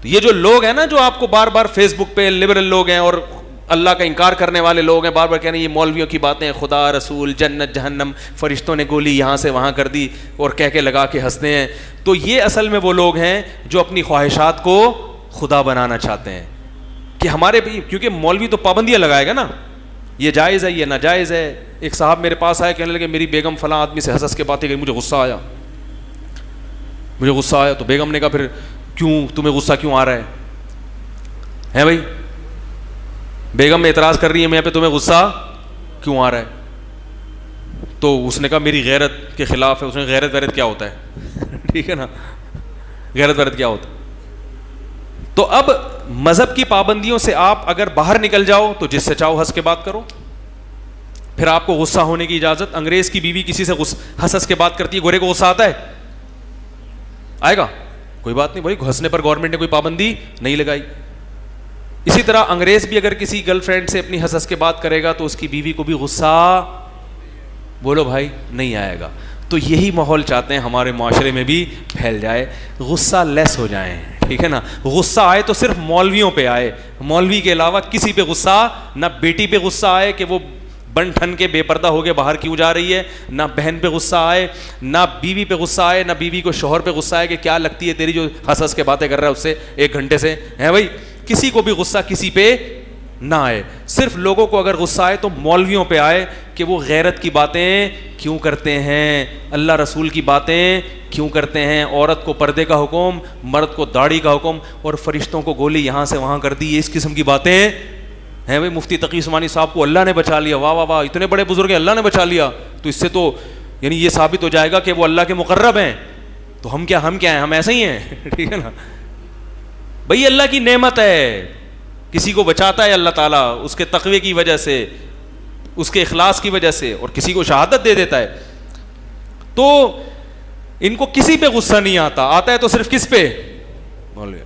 تو یہ جو لوگ ہیں نا جو آپ کو بار بار فیس بک پہ لبرل لوگ ہیں اور اللہ کا انکار کرنے والے لوگ ہیں, بار بار کہہ رہے ہیں یہ مولویوں کی باتیں, خدا رسول جنت جہنم فرشتوں نے گولی یہاں سے وہاں کر دی اور کہہ کے لگا کے ہنستے ہیں, تو یہ اصل میں وہ لوگ ہیں جو اپنی خواہشات کو خدا بنانا چاہتے ہیں کہ ہمارے بھی, کیونکہ مولوی تو پابندیاں لگائے گا نا, یہ جائز ہے یہ ناجائز ہے. ایک صاحب میرے پاس آئے کہنے لگے میری بیگم فلاں آدمی سے ہنس کے باتیں کری, مجھے غصہ آیا. تو بیگم نے کہا پھر کیوں تمہیں غصہ کیوں آ رہا ہے بھائی, بیگم اعتراض کر رہی ہے میں پہ, تمہیں غصہ کیوں آ رہا ہے؟ تو اس نے کہا میری غیرت کے خلاف ہے. اس نے غیرت کیا ہوتا ہے ٹھیک ہے نا, غیرت کیا ہوتا ہے. تو اب مذہب کی پابندیوں سے آپ اگر باہر نکل جاؤ تو جس سے چاہو ہنس کے بات کرو, پھر آپ کو غصہ ہونے کی اجازت. انگریز کی بیوی کسی سے ہنس کے بات کرتی ہے, گورے کو غصہ آتا ہے؟ آئے گا؟ کوئی بات نہیں بھائی, ہنسنے پر گورنمنٹ نے کوئی پابندی نہیں لگائی. اسی طرح انگریز بھی اگر کسی گرل فرینڈ سے اپنی ہنس کے بات کرے گا تو اس کی بیوی کو بھی غصہ, بولو بھائی, نہیں آئے گا. تو یہی ماحول چاہتے ہیں ہمارے معاشرے میں بھی پھیل جائے, غصہ لیس ہو جائیں, ٹھیک ہے نا. غصہ آئے تو صرف مولویوں پہ آئے, مولوی کے علاوہ کسی پہ غصہ نہ, بیٹی پہ غصہ آئے کہ وہ بن ٹھن کے بے پردہ ہو کے باہر کیوں جا رہی ہے, نہ بہن پہ غصہ آئے, نہ بیوی پہ غصہ آئے, نہ بیوی کو شوہر پہ غصہ آئے کہ کیا لگتی ہے تیری جو ہنس کے باتیں کر رہا ہے اس سے 1 گھنٹے سے, ہے بھائی. کسی کو بھی غصہ کسی پہ نہ آئے. صرف لوگوں کو اگر غصہ آئے تو مولویوں پہ آئے کہ وہ غیرت کی باتیں کیوں کرتے ہیں, اللہ رسول کی باتیں کیوں کرتے ہیں, عورت کو پردے کا حکم, مرد کو داڑھی کا حکم, اور فرشتوں کو گولی یہاں سے وہاں کر دی, اس قسم کی باتیں ہیں بھائی. مفتی تقی عثمانی صاحب کو اللہ نے بچا لیا, واہ واہ واہ, اتنے بڑے بزرگ ہیں, اللہ نے بچا لیا. تو اس سے تو یعنی یہ ثابت ہو جائے گا کہ وہ اللہ کے مقرب ہیں. تو ہم کیا ہیں, ہم ایسے ہی ہیں ٹھیک ہے نا بھائی. اللہ کی نعمت ہے, کسی کو بچاتا ہے اللہ تعالیٰ اس کے تقوی کی وجہ سے, اس کے اخلاص کی وجہ سے, اور کسی کو شہادت دے دیتا ہے. تو ان کو کسی پہ غصہ نہیں آتا ہے تو صرف کس پہ, مولوی.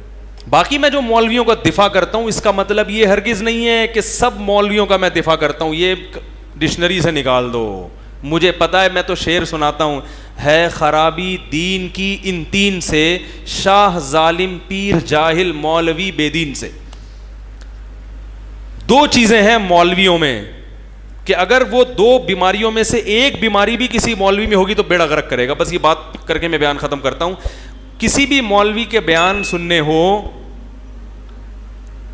باقی میں جو مولویوں کا دفاع کرتا ہوں اس کا مطلب یہ ہرگز نہیں ہے کہ سب مولویوں کا میں دفاع کرتا ہوں, یہ ڈکشنری سے نکال دو. مجھے پتا ہے, میں تو شعر سناتا ہوں, ہے خرابی دین کی ان 3 سے, شاہ ظالم پیر جاہل مولوی بے دین سے. 2 چیزیں ہیں مولویوں میں کہ اگر وہ 2 بیماریوں میں سے ایک بیماری بھی کسی مولوی میں ہوگی تو بیڑا غرق کرے گا. بس یہ بات کر کے میں بیان ختم کرتا ہوں. کسی بھی مولوی کے بیان سننے ہو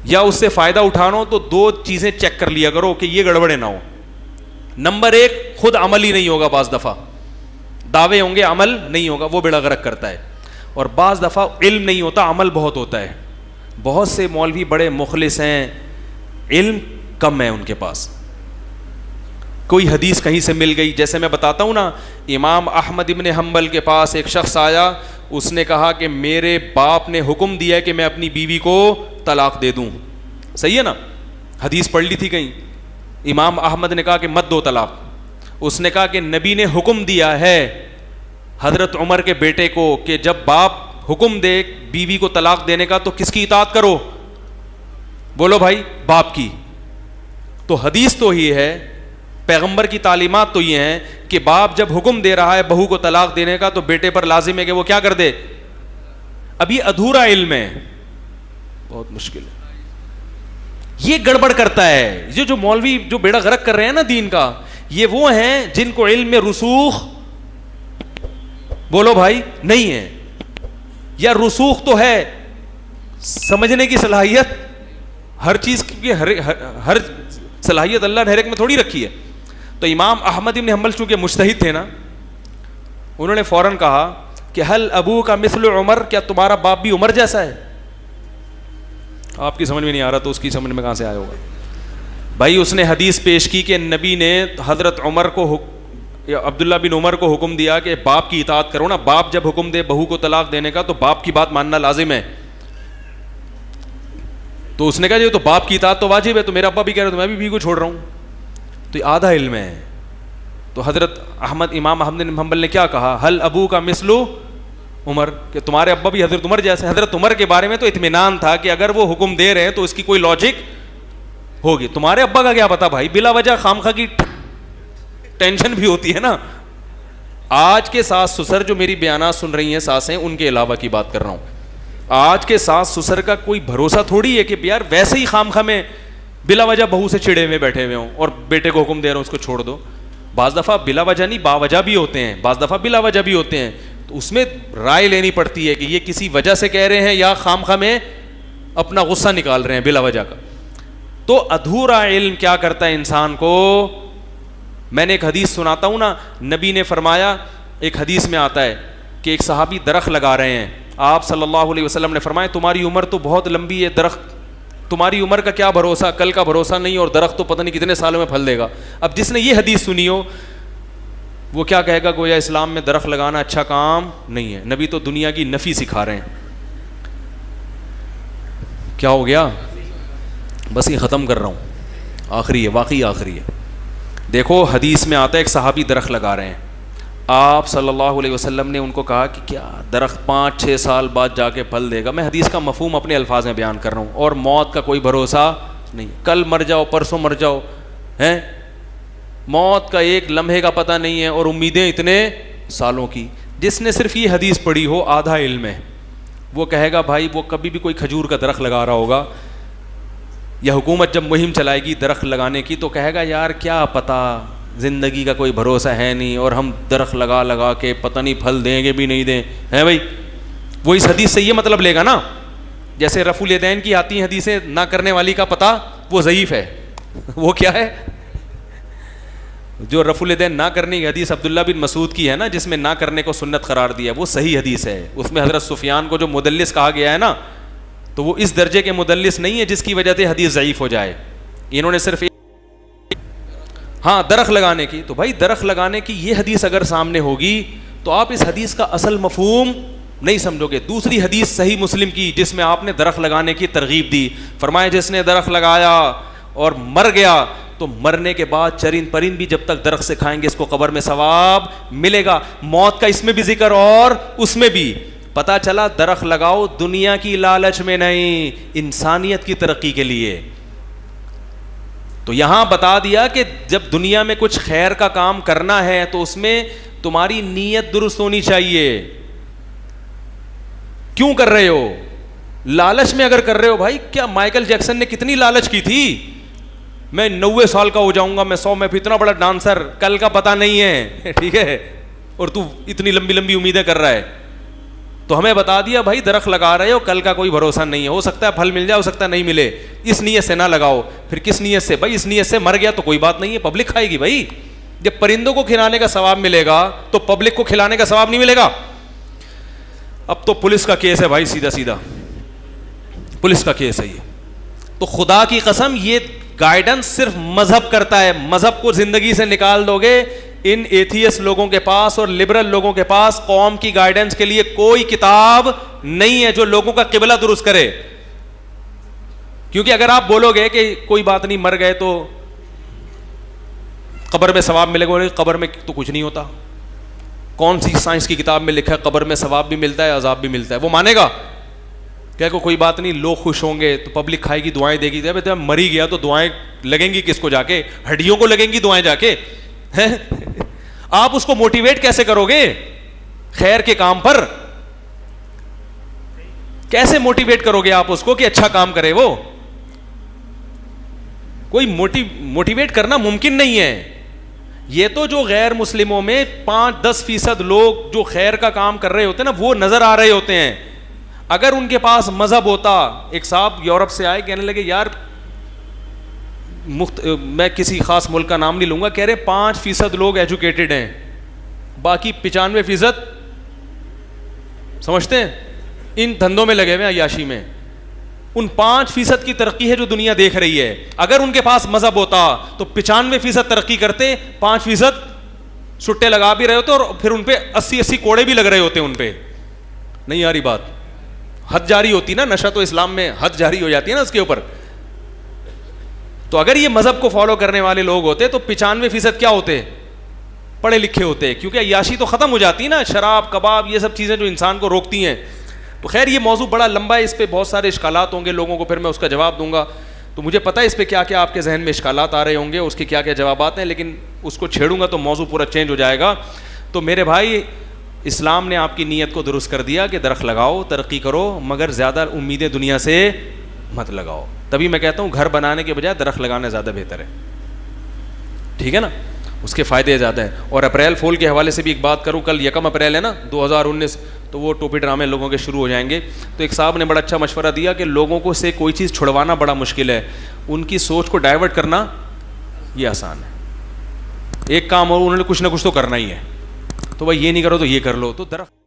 یا اس سے فائدہ اٹھانا ہو تو 2 چیزیں چیک کر لیا کرو کہ یہ گڑبڑے نہ ہو. نمبر 1, خود عمل ہی نہیں ہوگا, بعض دفعہ دعوے ہوں گے عمل نہیں ہوگا, وہ بیڑا غرق کرتا ہے. اور بعض دفعہ علم نہیں ہوتا, عمل بہت ہوتا ہے. بہت سے مولوی بڑے مخلص ہیں, علم کم ہے ان کے پاس. کوئی حدیث کہیں سے مل گئی, جیسے میں بتاتا ہوں نا, امام احمد ابن حنبل کے پاس ایک شخص آیا, اس نے کہا کہ میرے باپ نے حکم دیا ہے کہ میں اپنی بیوی کو طلاق دے دوں. صحیح ہے نا, حدیث پڑھ لی تھی کہیں. امام احمد نے کہا کہ مت دو طلاق. اس نے کہا کہ نبی نے حکم دیا ہے حضرت عمر کے بیٹے کو کہ جب باپ حکم دے بیوی کو طلاق دینے کا تو کس کی اطاعت کرو, بولو بھائی, باپ کی. تو حدیث تو ہی ہے, پیغمبر کی تعلیمات تو یہ ہیں کہ باپ جب حکم دے رہا ہے بہو کو طلاق دینے کا تو بیٹے پر لازم ہے کہ وہ کیا کر دے. اب یہ ادھورا علم ہے, بہت مشکل ہے. یہ گڑبڑ کرتا ہے. یہ جو مولوی جو بیڑا غرق کر رہے ہیں نا دین کا, یہ وہ ہیں جن کو علم میں رسوخ, بولو بھائی, نہیں ہے. یا رسوخ تو ہے, سمجھنے کی صلاحیت, ہر چیز کی ہر صلاحیت اللہ نے ہر ایک میں تھوڑی رکھی ہے. تو امام احمد بن حنبل چونکہ مجتہد تھے نا, انہوں نے فوراً کہا کہ حل ابو کا مثل عمر, کیا تمہارا باپ بھی عمر جیسا ہے؟ آپ کی سمجھ میں نہیں آ رہا تو اس کی سمجھ میں کہاں سے آیا ہوگا بھائی. اس نے حدیث پیش کی کہ نبی نے حضرت عمر کو, عبداللہ بن عمر کو حکم دیا کہ باپ کی اطاعت کرو نا, باپ جب حکم دے بہو کو طلاق دینے کا تو باپ کی بات ماننا لازم ہے. تو اس نے کہا یہ تو باپ کی اطاعت تو واجب ہے, تو میرا ابا بھی کہہ رہا ہے تو میں بھی بیوی کو چھوڑ رہا ہوں. تو یہ آدھا علم ہے. تو حضرت امام احمد بن حنبل نے کیا کہا, حل ابو کا مثلو عمر, کہ تمہارے ابا بھی حضرت عمر جیسے. حضرت عمر کے بارے میں تو اطمینان تھا کہ اگر وہ حکم دے رہے ہیں تو اس کی کوئی لاجک ہوگی. تمہارے ابا کا کیا پتا بھائی, بلا وجہ خامخواہ کی ٹینشن بھی ہوتی ہے نا. آج کے ساس سسر جو میری بیانات سن رہی ہیں ساسیں, ان کے علاوہ کی بات کر رہا ہوں. آج کے ساس سسر کا کوئی بھروسہ تھوڑی ہے کہ یار ویسے ہی خامخواہ میں بلا وجہ بہو سے چڑے ہوئے بیٹھے ہوئے ہوں اور بیٹے کو حکم دے رہا ہوں اس کو چھوڑ دو. بعض دفعہ بلا وجہ نہیں, با وجہ بھی ہوتے ہیں, بعض دفعہ بلا وجہ بھی ہوتے ہیں. تو اس میں رائے لینی پڑتی ہے کہ یہ کسی وجہ سے کہہ رہے ہیں یا خامخواہ میں اپنا غصہ نکال رہے ہیں بلا وجہ کا. تو ادھورا علم کیا کرتا ہے انسان کو. میں نے ایک حدیث سناتا ہوں نا, نبی نے فرمایا, ایک حدیث میں آتا ہے کہ ایک صحابی درخت لگا رہے ہیں, آپ صلی اللہ علیہ وسلم نے فرمایا تمہاری عمر تو بہت لمبی ہے, درخت تمہاری عمر کا کیا بھروسہ, کل کا بھروسہ نہیں, اور درخت تو پتہ نہیں کتنے سالوں میں پھل دے گا. اب جس نے یہ حدیث سنی ہو وہ کیا کہے گا, گویا اسلام میں درخت لگانا اچھا کام نہیں ہے, نبی تو دنیا کی نفی سکھا رہے ہیں. کیا ہو گیا, بس یہ ختم کر رہا ہوں, آخری ہے, واقعی آخری ہے. دیکھو حدیث میں آتا ہے ایک صحابی درخت لگا رہے ہیں, آپ صلی اللہ علیہ وسلم نے ان کو کہا کہ کیا درخت 5-6 سال بعد جا کے پھل دے گا. میں حدیث کا مفہوم اپنے الفاظ میں بیان کر رہا ہوں. اور موت کا کوئی بھروسہ نہیں, کل مر جاؤ پرسوں مر جاؤ, ہیں موت کا ایک لمحے کا پتہ نہیں ہے, اور امیدیں اتنے سالوں کی. جس نے صرف یہ حدیث پڑھی ہو آدھا علم ہے, وہ کہے گا بھائی وہ کبھی بھی کوئی کھجور کا درخت لگا رہا ہوگا, یا حکومت جب مہم چلائے گی درخت لگانے کی تو کہے گا یار کیا پتہ, زندگی کا کوئی بھروسہ ہے نہیں, اور ہم درخت لگا لگا کے پتہ نہیں پھل دیں گے بھی نہیں دیں, ہے بھائی. وہ اس حدیث سے یہ مطلب لے گا نا, جیسے رفع الیدین کی آتی ہیں حدیثیں, نہ کرنے والی کا پتہ وہ ضعیف ہے. وہ کیا ہے, جو رفع الیدین نہ کرنے کی حدیث عبداللہ بن مسعود کی ہے نا, جس میں نہ کرنے کو سنت قرار دیا, وہ صحیح حدیث ہے. اس میں حضرت سفیان کو جو مدلس کہا گیا ہے نا, تو وہ اس درجے کے مدلس نہیں ہے جس کی وجہ سے حدیث ضعیف ہو جائے. انہوں نے صرف ہاں درخت لگانے کی, تو بھائی درخت لگانے کی یہ حدیث اگر سامنے ہوگی تو آپ اس حدیث کا اصل مفہوم نہیں سمجھو گے. دوسری حدیث صحیح مسلم کی جس میں آپ نے درخت لگانے کی ترغیب دی, فرمایا جس نے درخت لگایا اور مر گیا تو مرنے کے بعد چرند پرند بھی جب تک درخت سے کھائیں گے اس کو قبر میں ثواب ملے گا. موت کا اس میں بھی ذکر اور اس میں بھی. پتا چلا درخت لگاؤ دنیا کی لالچ میں نہیں, انسانیت کی ترقی کے لیے. تو یہاں بتا دیا کہ جب دنیا میں کچھ خیر کا کام کرنا ہے تو اس میں تمہاری نیت درست ہونی چاہیے. کیوں کر رہے ہو, لالچ میں اگر کر رہے ہو, بھائی کیا مائیکل جیکسن نے کتنی لالچ کی تھی, میں 90 سال کا ہو جاؤں گا, میں 100 میں پھر اتنا بڑا ڈانسر, کل کا پتہ نہیں ہے, ٹھیک ہے, اور تو اتنی لمبی لمبی امیدیں کر رہا ہے. تو ہمیں بتا دیا بھائی درخت لگا رہے ہو, کل کا کوئی بھروسہ نہیں ہے, ہو سکتا ہے پھل مل جائے, ہو سکتا ہے نہیں ملے, اس نیت سے نہ لگاؤ. پھر کس نیت سے, بھائی اس نیت سے مر گیا تو کوئی بات نہیں ہے, پبلک کھائے گی. بھائی جب پرندوں کو کھلانے کا ثواب ملے گا تو پبلک کو کھلانے کا ثواب نہیں ملے گا. اب تو پولیس کا کیس ہے بھائی, سیدھا سیدھا پولیس کا کیس ہے یہ. تو خدا کی قسم یہ گائیڈنس صرف مذہب کرتا ہے. مذہب کو زندگی سے نکال دو گے, ان ایتھیس لوگوں کے پاس اور لبرل لوگوں کے پاس قوم کی گائیڈنس کے لیے کوئی کتاب نہیں ہے جو لوگوں کا قبلہ درست کرے. کیونکہ اگر آپ بولو گے کہ کوئی بات نہیں مر گئے تو قبر میں ثواب ملے گا, قبر میں تو کچھ نہیں ہوتا. کون سی سائنس کی کتاب میں لکھا ہے قبر میں ثواب بھی ملتا ہے عذاب بھی ملتا ہے؟ وہ مانے گا کہ کوئی بات نہیں, لوگ خوش ہوں گے تو پبلک کھائے گی, دعائیں دے گی. جب مری گیا تو دعائیں لگیں گی کس کو, جا کے ہڈیوں کو لگیں گی دعائیں جا کے. آپ اس کو موٹیویٹ کیسے کرو گے خیر کے کام پر؟ کیسے موٹیویٹ کرو گے آپ اس کو کہ اچھا کام کرے؟ وہ کوئی موٹیویٹ کرنا ممکن نہیں ہے. یہ تو جو غیر مسلموں میں 5-10% لوگ جو خیر کا کام کر رہے ہوتے ہیں نا, وہ نظر آ رہے ہوتے ہیں. اگر ان کے پاس مذہب ہوتا, ایک صاحب یورپ سے آئے, کہنے لگے یار میں کسی خاص ملک کا نام نہیں لوں گا, کہہ رہے 5% لوگ ایجوکیٹڈ ہیں, باقی 95% سمجھتے ہیں ان دھندوں میں لگے ہوئے ہیں, عیاشی میں. ان 5% کی ترقی ہے جو دنیا دیکھ رہی ہے. اگر ان کے پاس مذہب ہوتا تو 95% ترقی کرتے, 5% سٹے لگا بھی رہے ہوتے اور پھر ان پہ 80 کوڑے بھی لگ رہے ہوتے ان پہ. نہیں آ رہی بات, حد جاری ہوتی نا, نشہ تو اسلام میں حد جاری ہو جاتی ہے نا اس کے اوپر. تو اگر یہ مذہب کو فالو کرنے والے لوگ ہوتے تو 95% کیا ہوتے, پڑھے لکھے ہوتے, کیونکہ عیاشی تو ختم ہو جاتی نا, شراب کباب یہ سب چیزیں جو انسان کو روکتی ہیں. تو خیر یہ موضوع بڑا لمبا ہے, اس پہ بہت سارے اشکالات ہوں گے لوگوں کو, پھر میں اس کا جواب دوں گا. تو مجھے پتہ ہے اس پہ کیا کیا آپ کے ذہن میں اشکالات آ رہے ہوں گے, اس کے کیا کیا جوابات ہیں, لیکن اس کو چھیڑوں گا تو موضوع پورا چینج ہو جائے گا. تو میرے بھائی اسلام نے آپ کی نیت کو درست کر دیا کہ درخت لگاؤ, ترقی کرو, مگر زیادہ امیدیں دنیا سے مت لگاؤ. تبھی میں کہتا ہوں گھر بنانے کے بجائے درخت لگانا زیادہ بہتر ہے, ٹھیک ہے نا, اس کے فائدے زیادہ ہیں. اور اپریل فول کے حوالے سے بھی ایک بات کروں, کل 1 اپریل ہے نا 2019, تو وہ ٹوپی ڈرامے لوگوں کے شروع ہو جائیں گے. تو ایک صاحب نے بڑا اچھا مشورہ دیا کہ لوگوں کو سے کوئی چیز چھڑوانا بڑا مشکل ہے, ان کی سوچ کو ڈائیورٹ کرنا یہ آسان ہے. ایک کام اور انہوں نے کچھ نہ کچھ تو کرنا ہی ہے, تو بھائی یہ نہیں کرو تو یہ کر لو. تو درخت